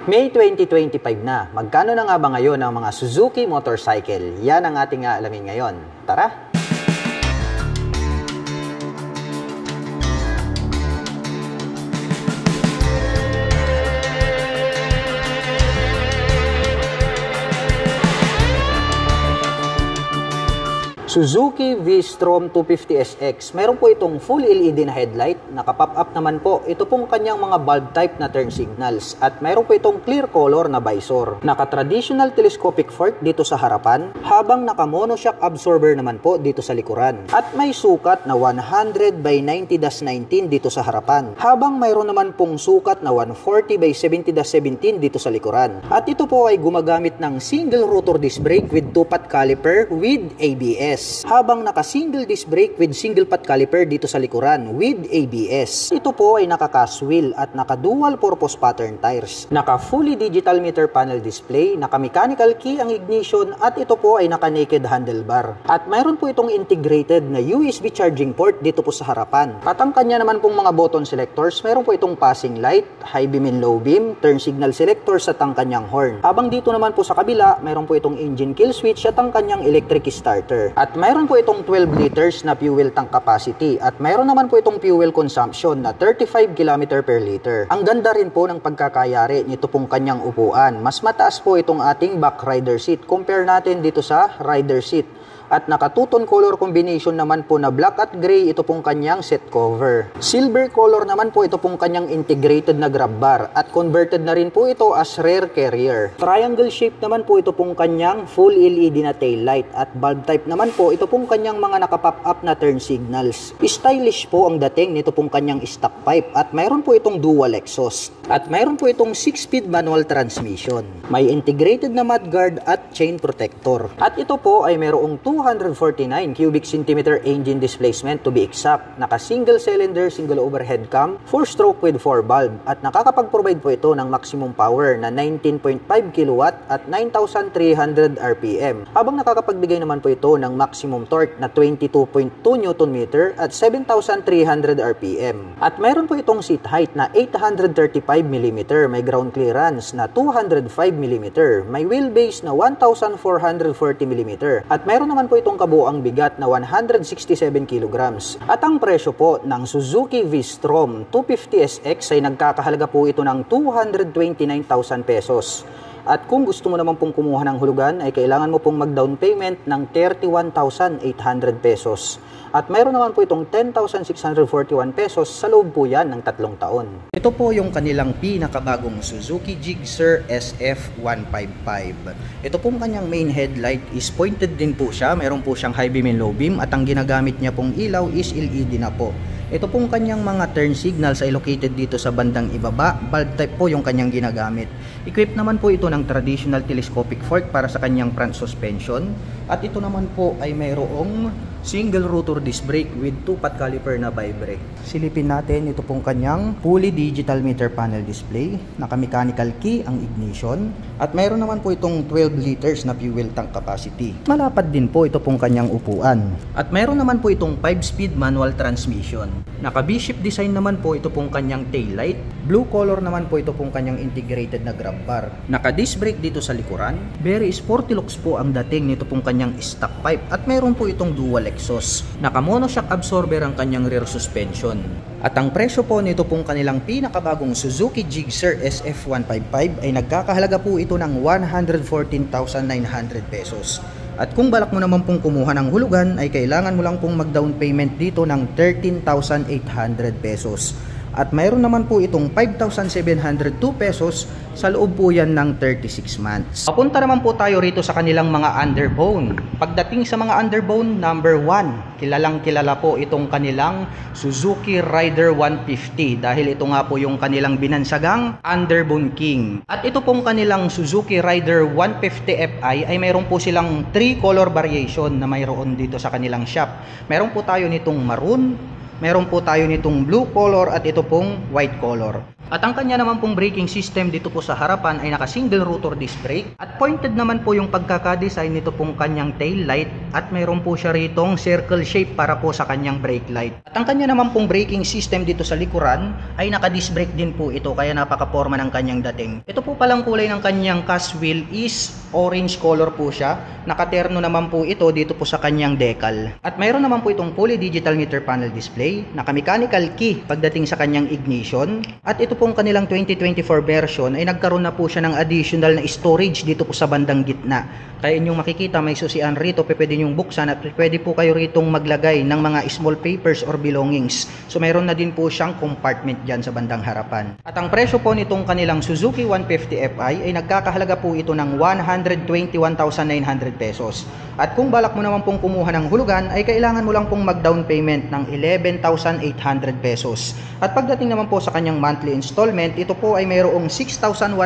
May 2025 na. Magkano na nga ba ngayon ang mga Suzuki motorcycle? Yan ang ating aalamin ngayon. Tara! Suzuki V-Strom 250SX. Meron po itong full LED na headlight. Naka-pop up naman po. Ito pong kanyang mga bulb type na turn signals. At meron po itong clear color na visor. Naka-traditional telescopic fork dito sa harapan. Habang naka-monoshock absorber naman po dito sa likuran. At may sukat na 100 by 90-19 dito sa harapan. Habang mayroon naman pong sukat na 140 by 70-17 dito sa likuran. At ito po ay gumagamit ng single rotor disc brake with 2-pot caliper with ABS. Habang naka-single disc brake with single pot caliper dito sa likuran with ABS. Ito po ay naka-cast wheel at naka-dual purpose pattern tires. Naka-fully digital meter panel display, naka-mechanical key ang ignition at ito po ay naka-naked handlebar. At mayroon po itong integrated na USB charging port dito po sa harapan. At ang kanya naman pong mga button selectors, mayroon po itong passing light, high beam and low beam, turn signal selectors at ang kanyang horn. Habang dito naman po sa kabila, mayroon po itong engine kill switch at ang kanyang electric starter. At mayroon po itong 12 liters na fuel tank capacity at mayroon naman po itong fuel consumption na 35 km per liter. Ang ganda rin po ng pagkakayari nito pong kanyang upuan. Mas mataas po itong ating back rider seat compare natin dito sa rider seat. At naka two-tone color combination naman po na black at gray ito pong kanyang seat cover. Silver color naman po ito pong kanyang integrated na grab bar at converted na rin po ito as rear carrier. Triangle shape naman po ito pong kanyang full LED na tail light at bulb type naman po ito pong kanyang mga naka-pop up na turn signals. Stylish po ang dating nito pong kanyang stock pipe at mayroon po itong dual exhaust. At mayroon po itong 6-speed manual transmission. May integrated na mudguard at chain protector. At ito po ay mayroong 249 cubic centimeter engine displacement to be exact. Naka single cylinder, single overhead cam, 4-stroke with 4 valve at nakakapag-provide po ito ng maximum power na 19.5 kW at 9,300 RPM. Habang nakakapagbigay naman po ito ng maximum torque na 22.2 Nm at 7,300 RPM. At mayroon po itong seat height na 835 mm, may ground clearance na 205 mm, may wheelbase na 1,440 mm at mayroon naman po itong kabuuang bigat na 167 kg. At ang presyo po ng Suzuki V-Strom 250SX ay nagkakahalaga po ito ng 229,000 pesos. At kung gusto mo naman pong kumuha ng hulugan ay kailangan mo pong mag-down payment ng 31,800 pesos. At mayroon naman po itong 10,641 pesos sa loob po yan ng 3 taon. Ito po yung kanilang pinakabagong Suzuki Gixxer SF155. Ito pong kanyang main headlight is pointed din po siya. Mayroon po siyang high beam and low beam at ang ginagamit niya pong ilaw is LED na po. Ito pong kanyang mga turn signals ay located dito sa bandang ibaba. Bulb type po yung kanyang ginagamit. Equipped naman po ito ng traditional telescopic fork para sa kanyang front suspension. At ito naman po ay mayroong single rotor disc brake with 2-pot caliper na bi-brake. Silipin natin ito pong kanyang fully digital meter panel display. Naka-mechanical key ang ignition. At mayroon naman po itong 12 liters na fuel tank capacity. Malapad din po ito pong kanyang upuan. At mayroon naman po itong 5-speed manual transmission. Naka-V-shape design naman po ito pong kanyang tail light. Blue color naman po ito pong kanyang integrated na grab bar. Naka-disc brake dito sa likuran. Very sporty looks po ang dating nito pong kanyang stock pipe. At mayroon po itong dual exhaust. Naka-monoshock absorber ang kanyang rear suspension. At ang presyo po nito pong kanilang pinakabagong Suzuki Gixxer SF155 ay nagkakahalaga po ito ng 114,900 pesos. At kung balak mo naman pong kumuha ng hulugan ay kailangan mo lang pong mag-down payment dito ng 13,800 pesos. At mayroon naman po itong 5,702 pesos sa loob po yan ng 36 months. Papunta naman po tayo rito sa kanilang mga underbone. Pagdating sa mga underbone, number 1, kilalang kilala po itong kanilang Suzuki Rider 150 dahil ito nga po yung kanilang binansagang underbone king. At ito pong kanilang Suzuki Rider 150 Fi ay mayroon po silang 3 color variation na mayroon dito sa kanilang shop. Mayroon po tayo nitong maroon, meron po tayo nitong blue color at ito pong white color. At ang kanya naman pong braking system dito po sa harapan ay naka single rotor disc brake. At pointed naman po yung pagkakadesign nito pong kanyang tail light. At mayroon po siya ritong circle shape para po sa kanyang brake light. At ang kanya naman pong braking system dito sa likuran ay naka disc brake din po ito, kaya napaka-forma ng kanyang dating. Ito po palang kulay ng kanyang cast wheel is orange color po siya. Nakaterno naman po ito dito po sa kanyang decal. At mayroon naman po itong fully digital meter panel display, naka-mechanical key pagdating sa kanyang ignition. At ito pong kanilang 2024 version ay nagkaroon na po siya ng additional na storage dito po sa bandang gitna. Kaya inyong makikita may susian rito, pwede nyong buksan at pwede po kayo ritong maglagay ng mga small papers or belongings. So mayroon na din po siyang compartment dyan sa bandang harapan. At ang presyo po nitong kanilang Suzuki 150 Fi ay nagkakahalaga po ito ng 121,900 pesos. At kung balak mo naman pong kumuha ng hulugan ay kailangan mo lang pong mag-down payment ng 11,800 pesos. At pagdating naman po sa kanyang monthly installment, ito po ay mayroong 6,165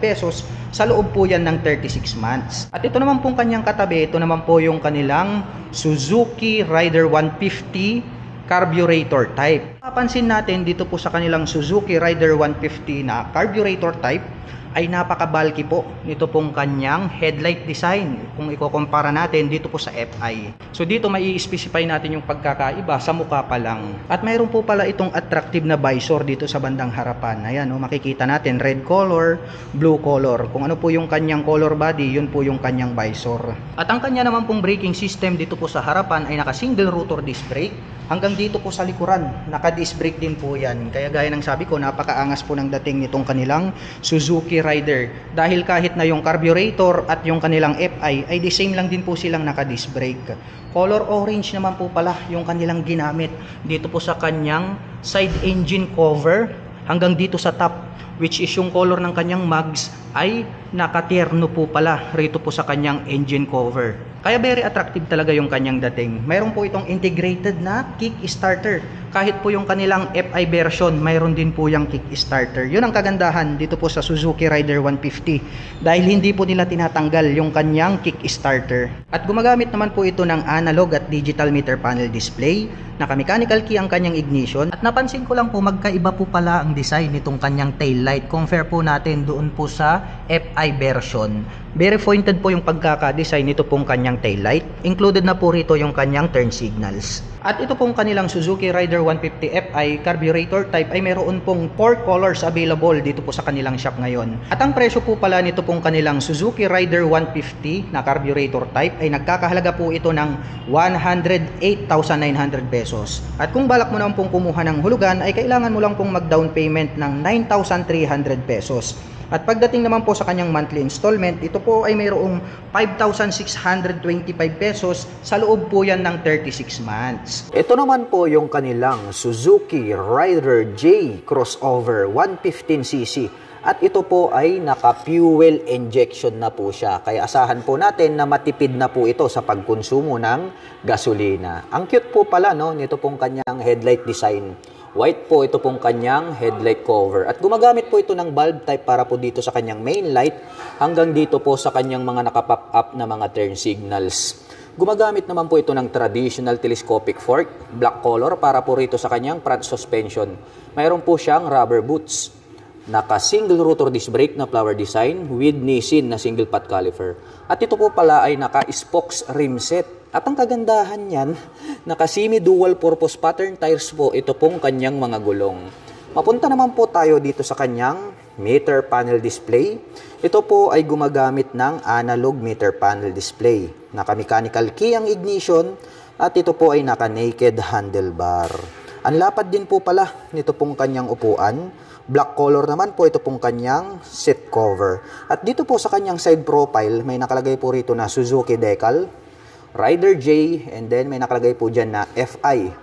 pesos sa loob po yan ng 36 months. At ito naman pong kanyang katabi, ito naman po yung kanilang Suzuki Rider 150 carburetor type. Papansin natin dito po sa kanilang Suzuki Rider 150 na carburetor type ay napaka-bulky po nito pong kanyang headlight design kung ikukumpara natin dito po sa FI. So dito may i-specify natin yung pagkakaiba sa mukha pa lang. At mayroon po pala itong attractive na visor dito sa bandang harapan. Ayan, makikita natin red color, blue color. Kung ano po yung kanyang color body, yun po yung kanyang visor. At ang kanya naman pong braking system dito po sa harapan ay naka single rotor disc brake. Hanggang dito po sa likuran, naka-disc brake din po yan. Kaya gaya ng sabi ko, napakaangas po ng dating nitong kanilang Suzuki Rider. Dahil kahit na yung carburetor at yung kanilang FI ay the same lang din po silang naka-disc brake. Color orange naman po pala yung kanilang ginamit dito po sa kanyang side engine cover hanggang dito sa top, which is yung color ng kanyang mags ay nakaterno po pala rito po sa kanyang engine cover. Kaya very attractive talaga yung kanyang dating. Mayroon po itong integrated na kick starter. Kahit po yung kanilang FI version, mayroon din po yung kick starter. Yun ang kagandahan dito po sa Suzuki Rider 150. Dahil hindi po nila tinatanggal yung kanyang kick starter. At gumagamit naman po ito ng analog at digital meter panel display. Naka-mechanical key ang kanyang ignition. At napansin ko lang po magkaiba po pala ang design nitong kanyang tail light. Compare po natin doon po sa FI version. Very pointed po yung pagkaka-design nito pong kanyang tail light. Included na po rito yung kanyang turn signals. At ito pong kanilang Suzuki Rider 150 Fi carburetor type ay mayroon pong 4 colors available dito po sa kanilang shop ngayon. At ang presyo po pala nito pong kanilang Suzuki Rider 150 na carburetor type ay nagkakahalaga po ito ng 108,900 pesos. At kung balak mo naman pong kumuha ng hulugan ay kailangan mo lang pong mag-down payment ng 9,300 pesos. At pagdating naman po sa kanyang monthly installment, ito po ay mayroong 5,625 pesos sa loob po yan ng 36 months. Ito naman po yung kanilang Suzuki Rider J crossover 115cc. At ito po ay naka-fuel injection na po siya. Kaya asahan po natin na matipid na po ito sa pagkonsumo ng gasolina. Ang cute po pala nito pong kanyang headlight design. White po ito pong kanyang headlight cover. At gumagamit po ito ng bulb type para po dito sa kanyang main light hanggang dito po sa kanyang mga nakapop up na mga turn signals. Gumagamit naman po ito ng traditional telescopic fork, black color para po rito sa kanyang front suspension. Mayroon po siyang rubber boots. Naka-single rotor disc brake na flower design with Nissin na single pot caliper. At ito po pala ay naka-spokes rim set. At ang kagandahan niyan, naka-semi dual purpose pattern tires po ito pong kanyang mga gulong. Mapunta naman po tayo dito sa kanyang meter panel display. Ito po ay gumagamit ng analog meter panel display. Naka-mechanical key ang ignition at ito po ay naka-naked handlebar. Ang lapad din po pala nito pong kanyang upuan. Black color naman po ito pong kanyang seat cover. At dito po sa kanyang side profile, may nakalagay po rito na Suzuki decal, Rider J, and then may nakalagay po dyan na FI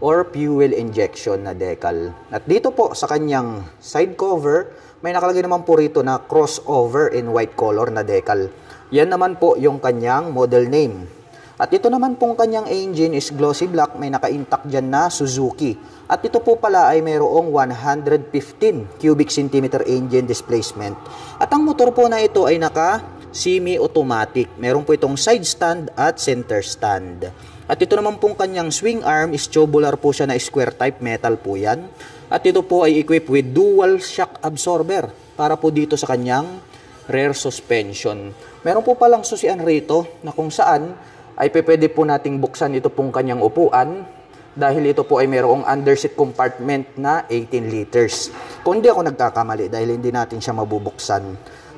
or fuel injection na decal. At dito po sa kanyang side cover, may nakalagay naman po rito na crossover in white color na decal. Yan naman po yung kanyang model name. At ito naman pong kanyang engine is glossy black, may naka-intact dyan na Suzuki. At ito po pala ay mayroong 115 cubic centimeter engine displacement. At ang motor po na ito ay naka semi-automatic. Meron po itong side stand at center stand. At ito naman pong kanyang swing arm is tubular po siya na square type, metal po yan. At ito po ay equipped with dual shock absorber para po dito sa kanyang rear suspension. Meron po palang susian rito na kung saan ay pwede po nating buksan ito pong kanyang upuan dahil ito po ay mayroong underseat compartment na 18 liters. Kung hindi ako nagkakamali dahil hindi natin siya mabubuksan.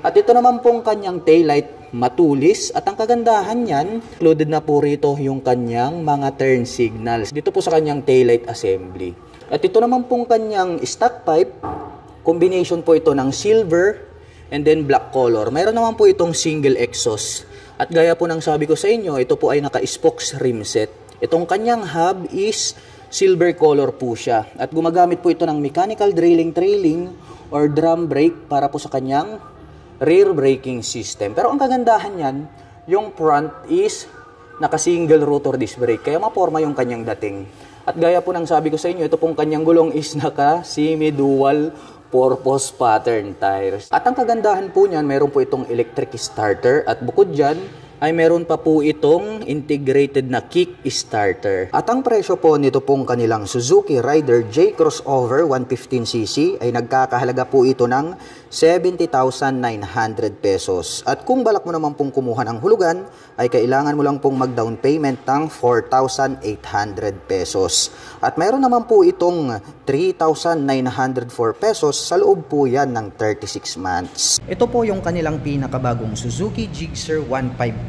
At ito naman pong kanyang taillight matulis at ang kagandahan niyan, included na po rito yung kanyang mga turn signals dito po sa kanyang taillight assembly. At ito naman pong kanyang stock type, combination po ito ng silver and then black color. Mayroon naman po itong single exhaust. At gaya po ng sabi ko sa inyo, ito po ay naka-spokes rim set. Itong kanyang hub is silver color po siya. At gumagamit po ito ng mechanical trailing or drum brake para po sa kanyang rear braking system. Pero ang kagandahan niyan, yung front is naka-single rotor disc brake. Kaya maporma yung kanyang dating. At gaya po ng sabi ko sa inyo, ito pong kanyang gulong is naka-semi-dual purpose pattern tires. At ang kagandahan po niyan, meron po itong electric starter. At bukod dyan, ay meron pa po itong integrated na kick starter. At ang presyo po nito pong kanilang Suzuki Rider J Crossover 115cc ay nagkakahalaga po ito ng 70,900 pesos. At kung balak mo naman pong kumuha ng hulugan, ay kailangan mo lang pong mag-down payment ng 4,800 pesos. At mayroon naman po itong 3,904 pesos sa loob po yan ng 36 months. Ito po yung kanilang pinakabagong Suzuki Gixxer 155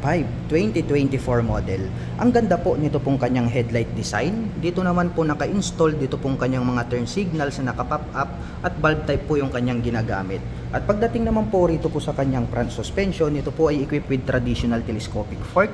2024 model. Ang ganda po nito pong kanyang headlight design. Dito naman po naka-install dito pong kanyang mga turn signals na naka-pop up at bulb type po yung kanyang ginagamit. At pagdating naman po rito po sa kanyang front suspension, ito po ay equipped with traditional telescopic fork.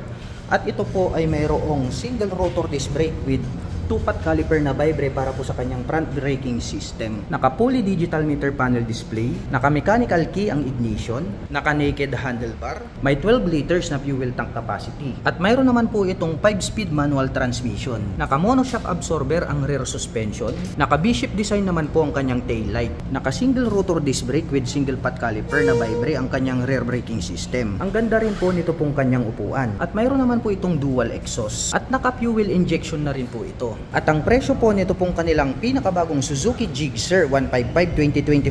At ito po ay mayroong single rotor disc brake with 2-pot caliper na vibre para po sa kanyang front braking system. Naka-fully digital meter panel display, naka-mechanical key ang ignition, naka-naked handlebar, may 12 liters na fuel tank capacity. At mayroon naman po itong 5-speed manual transmission. Naka-monoshock absorber ang rear suspension, naka-V-shape design naman po ang kanyang taillight, naka-single rotor disc brake with single-pot caliper na vibre ang kanyang rear braking system. Ang ganda rin po nito pong kanyang upuan. At mayroon naman po itong dual exhaust. At naka-fuel injection na rin po ito. At ang presyo po nito pong kanilang pinakabagong Suzuki Gixxer 155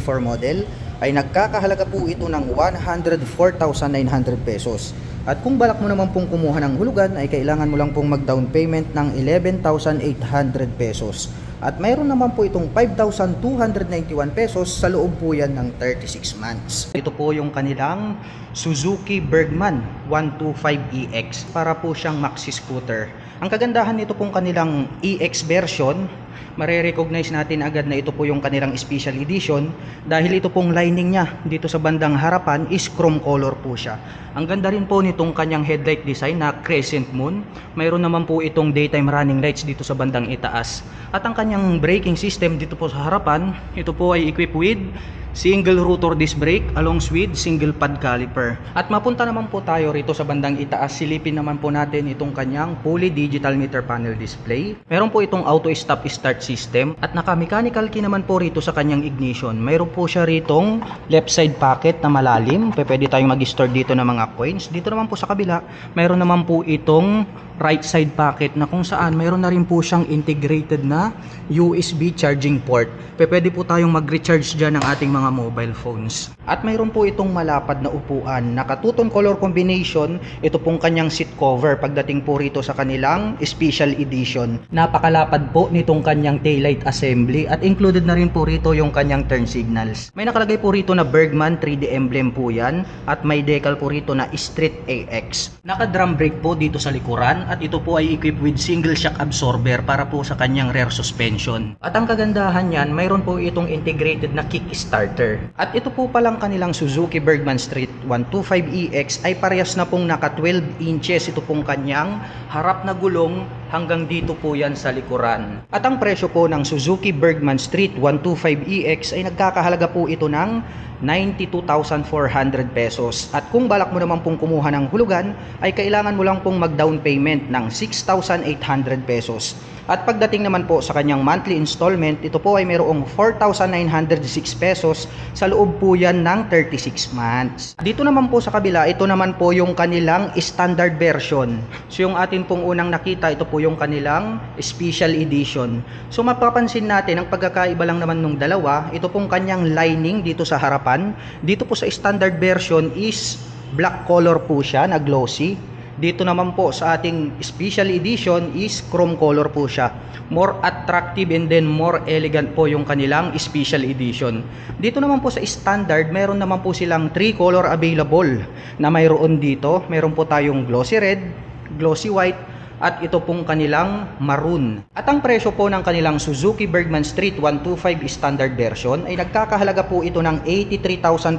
2024 model ay nagkakahalaga po ito ng 104,900 pesos. At kung balak mo naman pong kumuha ng hulugan ay kailangan mo lang pong mag-down payment ng 11,800 pesos. At mayroon naman po itong 5,291 pesos sa loob po yan ng 36 months. Ito po yung kanilang Suzuki Bergman 125EX para po siyang maxi scooter. Ang kagandahan nito pong kanilang EX version, mare-recognize natin agad na ito po yung kanilang special edition dahil ito pong lining niya dito sa bandang harapan is chrome color po siya. Ang ganda rin po nitong kanyang headlight design na crescent moon. Mayroon naman po itong daytime running lights dito sa bandang itaas. At ang kanyang braking system dito po sa harapan, ito po ay equipped with single rotor disc brake along with single pad caliper. At mapunta naman po tayo rito sa bandang itaas. Silipin naman po natin itong kanyang fully digital meter panel display. Meron po itong auto stop start system at naka-mechanical key naman po rito sa kanyang ignition. Meron po siya ritong left side pocket na malalim. Pwede tayong mag-store dito ng mga coins. Dito naman po sa kabila, meron naman po itong right side pocket na kung saan meron na rin po siyang integrated na USB charging port. Pwede po tayong mag-recharge dyan ng ating mga mobile phones. At mayroon po itong malapad na upuan. Naka-two-tone color combination. Ito pong kanyang seat cover pagdating po rito sa kanilang special edition. Napakalapad po nitong kanyang taillight assembly at included na rin po rito yung kanyang turn signals. May nakalagay po rito na Bergman 3D emblem po yan at may decal po rito na Street AX. Naka-drum brake po dito sa likuran at ito po ay equipped with single shock absorber para po sa kanyang rear suspension. At ang kagandahan niyan, mayroon po itong integrated na kick starter. At ito po palang kanilang Suzuki Bergman Street 125EX ay parehas na pong naka 12 inches ito pong kanyang harap na gulong hanggang dito po yan sa likuran. At ang presyo po ng Suzuki Bergman Street 125EX ay nagkakahalaga po ito ng 92,400 pesos. At kung balak mo naman pong kumuha ng hulugan, ay kailangan mo lang pong mag-down payment ng 6,800 pesos. At pagdating naman po sa kanyang monthly installment, ito po ay mayroong 4,906 pesos. Sa loob po yan ng 36 months. Dito naman po sa kabila, ito naman po yung kanilang standard version. So yung atin pong unang nakita, ito po yung kanilang special edition. So mapapansin natin, ang pagkakaiba lang naman nung dalawa, ito pong kanyang lining dito sa harapan. Dito po sa standard version is black color po siya na glossy. Dito naman po sa ating special edition is chrome color po siya. More attractive and then more elegant po yung kanilang special edition. Dito naman po sa standard, meron naman po silang 3 color available na mayroon dito. Meron po tayong glossy red, glossy white, at ito pong kanilang maroon. At ang presyo po ng kanilang Suzuki Bergman Street 125 standard version ay nagkakahalaga po ito ng 83,400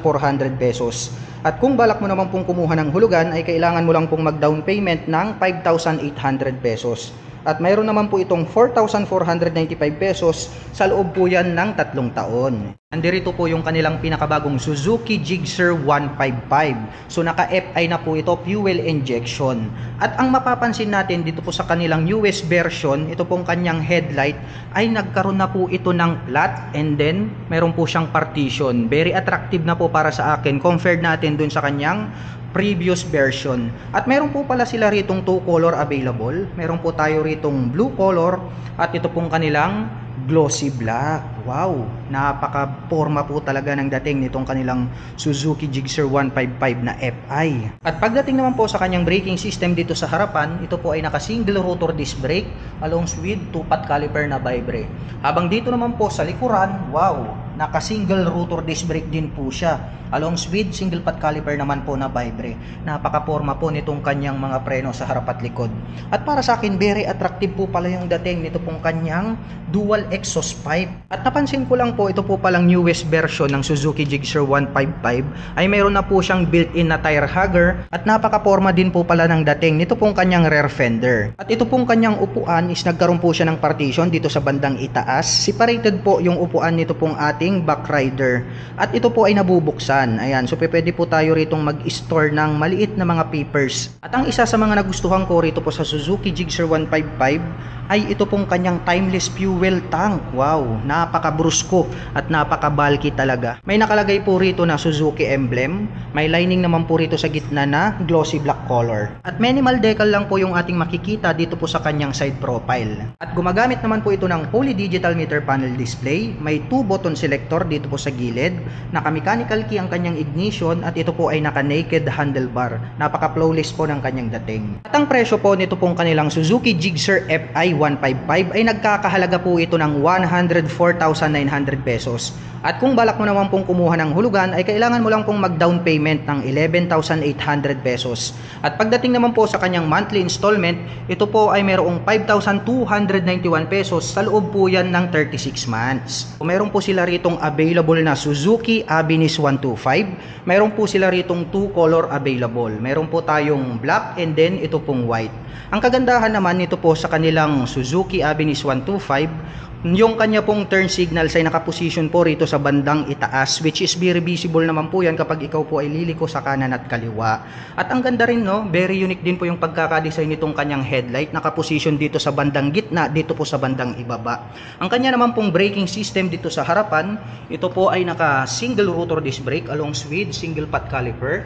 pesos. At kung balak mo naman pong kumuha ng hulugan ay kailangan mo lang pong mag-down payment ng 5,800 pesos. At mayroon naman po itong 4,495 pesos sa loob po yan ng 3 taon. Nandito po yung kanilang pinakabagong Suzuki Gixxer 155. So naka-FI na po ito, fuel injection. At ang mapapansin natin dito po sa kanilang newest version, ito pong kanyang headlight ay nagkaroon na po ito ng flat and then meron po siyang partition. Very attractive na po para sa akin compared natin dun sa kanyang previous version. At meron po pala sila ritong 2 color available. Meron po tayo ritong blue color at ito pong kanilang glossy black. Wow, napaka-forma po talaga ng dating nitong kanilang Suzuki Gixxer 155 na FI. At pagdating naman po sa kanyang braking system dito sa harapan, ito po ay naka-single rotor disc brake along with 2-pot caliper na vibrate. Habang dito naman po sa likuran, wow, naka-single rotor disc brake din po siya along with single pot caliper naman po na vibrate. Napaka-forma po nitong kanyang mga preno sa harap at likod. At para sa akin, very attractive po pala yung dating nito pong kanyang dual exhaust pipe. At napansin ko lang po, ito po palang newest version ng Suzuki Gixxer 155 ay mayroon na po siyang built-in na tire hugger at napaka-forma din po pala ng dating nito pong kanyang rear fender. At ito pong kanyang upuan is nagkaroon po siya ng partition dito sa bandang itaas. Separated po yung upuan nito pong ating back rider. At ito po ay nabubuksan. Ayan, so pwede po tayo ritong mag-store ng maliit na mga papers. At ang isa sa mga nagustuhan ko rito po sa Suzuki Gixxer 155 ay ito pong kanyang timeless fuel tank. Wow, napaka-brusko at napaka-bulky talaga. May nakalagay po rito na Suzuki emblem. May lining naman po rito sa gitna na glossy black color. At minimal decal lang po yung ating makikita dito po sa kanyang side profile. At gumagamit naman po ito ng fully digital meter panel display. May 2 button selector dito po sa gilid. Naka-mechanical key ang kanyang ignition at ito po ay naka-naked handlebar. Napaka-flawless po ng kanyang dating. At ang presyo po nito pong kanilang Suzuki Gixxer FI 155 ay nagkakahalaga po ito ng 104,900 pesos. At kung balak mo naman pong kumuha ng hulugan ay kailangan mo lang pong mag-down payment ng 11,800 pesos. At pagdating naman po sa kanyang monthly installment, ito po ay mayroong 5,291 pesos sa loob po yan ng 36 months. Meron po sila ritong available na Suzuki Avinis 125. Meron po sila ritong 2 color available. Meron po tayong black and then ito pong white. Ang kagandahan naman nito po sa kanilang Suzuki Avinis 125, yung kanya pong turn signals ay nakaposition po rito sa bandang itaas, which is very visible naman po yan kapag ikaw po ay liliko sa kanan at kaliwa. At ang ganda rin, no, very unique din po yung pagkakadesign nitong kanyang headlight, nakaposition dito sa bandang gitna, dito po sa bandang ibaba. Ang kanya naman pong braking system dito sa harapan, ito po ay naka single rotor disc brake along with single pot caliper.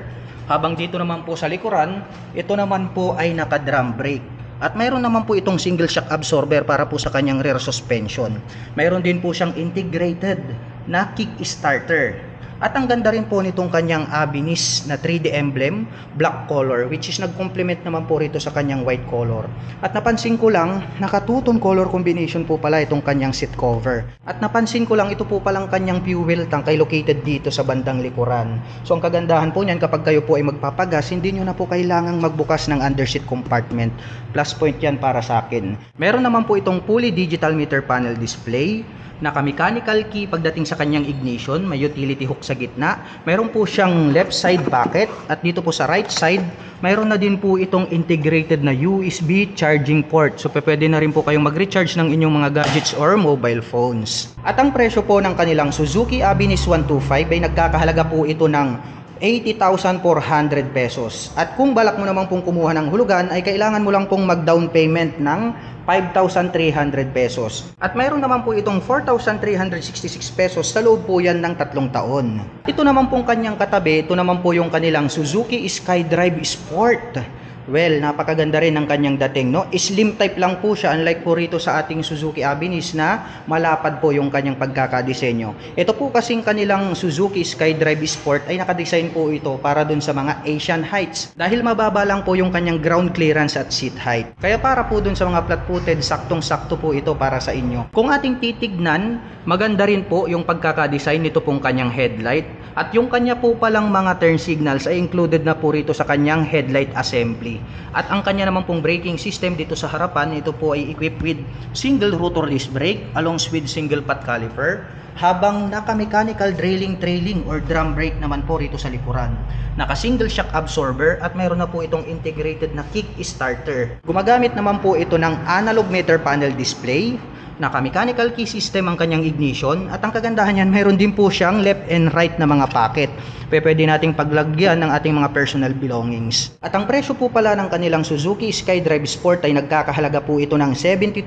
Habang dito naman po sa likuran, ito naman po ay naka drum brake. At mayroon naman po itong single shock absorber para po sa kanyang rear suspension. Mayroon din po siyang integrated na kick starter. At ang ganda rin po nitong kanyang Avinis na 3D emblem, black color, which is nag-complement naman po rito sa kanyang white color. At napansin ko lang, naka-two-tone color combination po pala itong kanyang seat cover. At napansin ko lang, ito po palang kanyang fuel tank ay located dito sa bandang likuran. So ang kagandahan po niyan, kapag kayo po ay magpapagas, hindi nyo na po kailangang magbukas ng underseat compartment. Plus point yan para sa akin. Meron naman po itong fully digital meter panel display, naka-mechanical key pagdating sa kanyang ignition, may utility hook sa gitna, mayroon po siyang left side bucket, at dito po sa right side, mayroon na din po itong integrated na USB charging port. So pwede na rin po kayong mag-recharge ng inyong mga gadgets or mobile phones. At ang presyo po ng kanilang Suzuki Avinis 125 ay nagkakahalaga po ito ng 80,400 pesos. At kung balak mo naman pong kumuha ng hulugan ay kailangan mo lang pong mag-down payment ng 5,300 pesos. At mayroon naman po itong 4,366 pesos sa loob po yan ng 3 taon. Ito naman pong kanyang katabi, ito naman po yung kanilang Suzuki SkyDrive Sport. Well, napakaganda rin ng kanyang dating, no? Slim type lang po siya, unlike po rito sa ating Suzuki Avinis na malapad po yung kanyang pagkakadisenyo. Ito po kasing kanilang Suzuki SkyDrive Sport ay nakadesign po ito para dun sa mga Asian heights. Dahil mababa lang po yung kanyang ground clearance at seat height. Kaya para po dun sa mga flat-footed, saktong-sakto po ito para sa inyo. Kung ating titignan, maganda rin po yung pagkakadesign nito pong kanyang headlight. At yung kanya po palang mga turn signals ay included na po rito sa kanyang headlight assembly. At ang kanya naman pong braking system dito sa harapan, ito po ay equipped with single rotor disc brake along with single pot caliper. Habang naka-mechanical trailing or drum brake naman po rito sa likuran. Naka-single shock absorber at mayroon na po itong integrated na kick starter. Gumagamit naman po ito ng analog meter panel display. Naka-mechanical key system ang kanyang ignition at ang kagandahan niyan, mayroon din po siyang left and right na mga pocket. Pwede nating paglagyan ng ating mga personal belongings. At ang presyo po pala ng kanilang Suzuki SkyDrive Sport ay nagkakahalaga po ito ng 72,900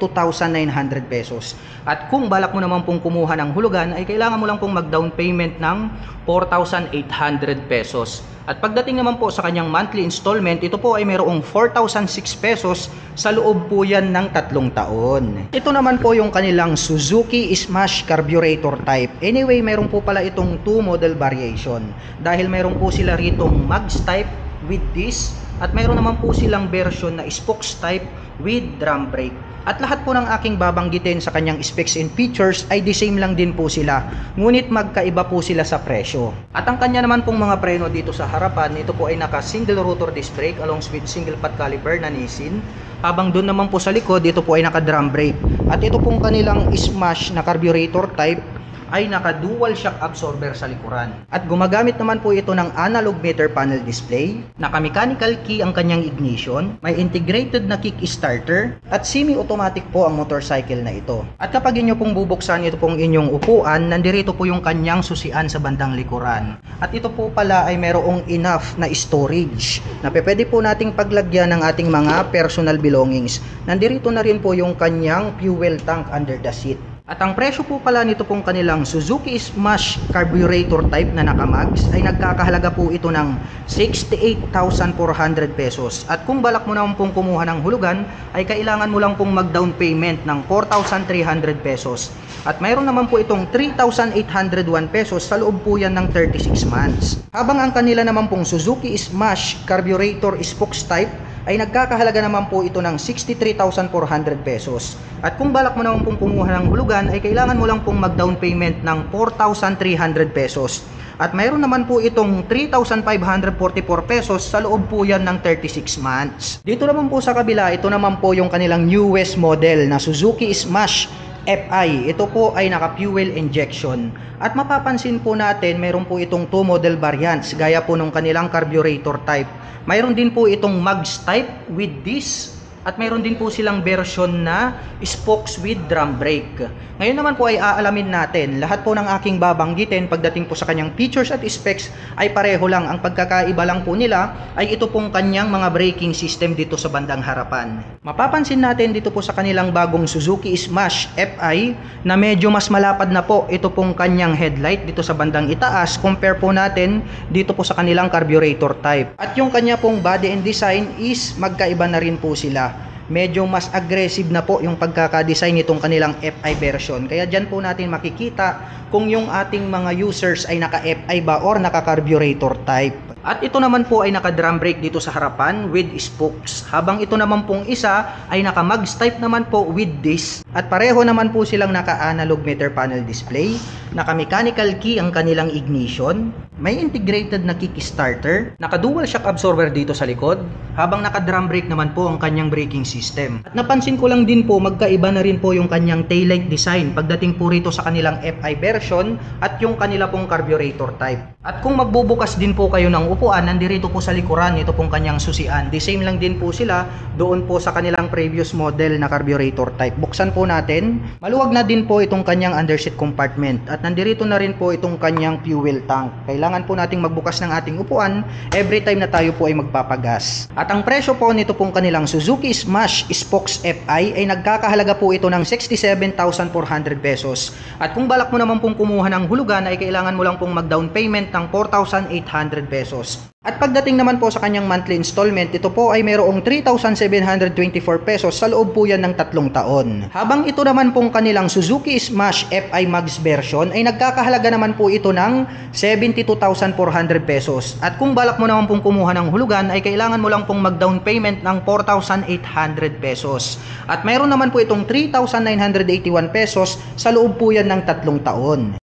pesos. At kung balak mo naman pong kumuha ng hulugan ay kailangan mo lang pong mag-down payment ng 4,800 pesos. At pagdating naman po sa kanyang monthly installment, ito po ay mayroong 4,006 pesos sa loob po yan ng 3 taon. Ito naman po yung kanilang Suzuki Smash Carburetor type. Anyway, mayroon po pala itong 2 model variation. Dahil mayroon po sila ritong mags type with disc at mayroon naman po silang version na spokes type with drum brake. At lahat po ng aking babanggitin sa kanyang specs and features ay the same lang din po sila. Ngunit magkaiba po sila sa presyo. At ang kanya naman pong mga preno dito sa harapan, ito po ay naka single rotor disc brake along with single pot caliper na Nissin. Habang doon naman po sa likod, dito po ay naka drum brake. At ito pong kanilang Smash na carburetor type ay naka dual shock absorber sa likuran. At gumagamit naman po ito ng analog meter panel display, naka mechanical key ang kanyang ignition, may integrated na kick starter, at semi-automatic po ang motorcycle na ito. At kapag inyo pong bubuksan ito pong inyong upuan, nandirito po yung kanyang susian sa bandang likuran. At ito po pala ay merong enough na storage na pwede po nating paglagyan ng ating mga personal belongings. Nandirito na rin po yung kanyang fuel tank under the seat. At ang presyo po pala nito pong kanilang Suzuki Smash Carburetor type na nakamags ay nagkakahalaga po ito ng 68,400 pesos. At kung balak mo naman pong kumuha ng hulugan ay kailangan mo lang pong mag-down payment ng 4,300 pesos. At mayroon naman po itong 3,801 pesos sa loob po yan ng 36 months. Habang ang kanila naman pong Suzuki Smash Carburetor Spokes type ay nagkakahalaga naman po ito ng 63,400 pesos. At kung balak mo naman pong kumuha ng hulugan ay kailangan mo lang pong mag-down payment ng 4,300 pesos. At mayroon naman po itong 3,544 pesos sa loob po yan ng 36 months. Dito naman po sa kabila, ito naman po yung kanilang newest model na Suzuki Smash FI. Ito po ay naka-fuel injection. At mapapansin po natin, mayroon po itong 2 model variants gaya po ng kanilang carburetor type. Mayroon din po itong mags type with disc at mayroon din po silang version na spokes with drum brake. Ngayon naman po ay aalamin natin. Lahat po ng aking babanggitin pagdating po sa kanyang features at specs ay pareho lang. Ang pagkakaiba lang po nila ay ito pong kanyang mga braking system dito sa bandang harapan. Mapapansin natin dito po sa kanilang bagong Suzuki Smash FI na medyo mas malapad na po ito pong kanyang headlight dito sa bandang itaas compare po natin dito po sa kanilang carburetor type. At yung kanya pong body and design is magkaiba na rin po sila. Medyo mas aggressive na po yung pagkakadesign nitong kanilang FI version. Kaya dyan po natin makikita kung yung ating mga users ay naka-FI ba or naka-carburetor type. At ito naman po ay naka-drum brake dito sa harapan with spokes. Habang ito naman pong isa ay naka-mags type naman po with disc. At pareho naman po silang naka-analog meter panel display. Naka-mechanical key ang kanilang ignition. May integrated na kick starter. Naka-dual shock absorber dito sa likod. Habang naka-drum brake naman po ang kanyang braking system. At napansin ko lang din po magkaiba na rin po yung kanyang taillight design pagdating po rito sa kanilang FI version at yung kanila pong carburetor type. At kung magbubukas din po kayo ng upuan, nandirito po sa likuran, ito pong kanyang susian. The same lang din po sila doon po sa kanilang previous model na carburetor type. Buksan po natin. Maluwag na din po itong kanyang underseat compartment. At at nandirito na rin po itong kanyang fuel tank. Kailangan po nating magbukas ng ating upuan every time na tayo po ay magpapagas. At ang presyo po nito pong kanilang Suzuki Smash Spokes FI ay nagkakahalaga po ito ng 67,400 pesos. At kung balak mo naman pong kumuha ng hulugan ay kailangan mo lang pong mag-down payment ng 4,800 pesos. At pagdating naman po sa kanyang monthly installment, ito po ay mayroong 3,724 pesos sa loob po yan ng 3 taon. Habang ito naman pong kanilang Suzuki Smash FI Max version ay nagkakahalaga naman po ito ng 72,400 pesos. At kung balak mo naman pong kumuha ng hulugan ay kailangan mo lang pong mag-down payment ng 4,800 pesos. At mayroon naman po itong 3,981 pesos sa loob po yan ng 3 taon.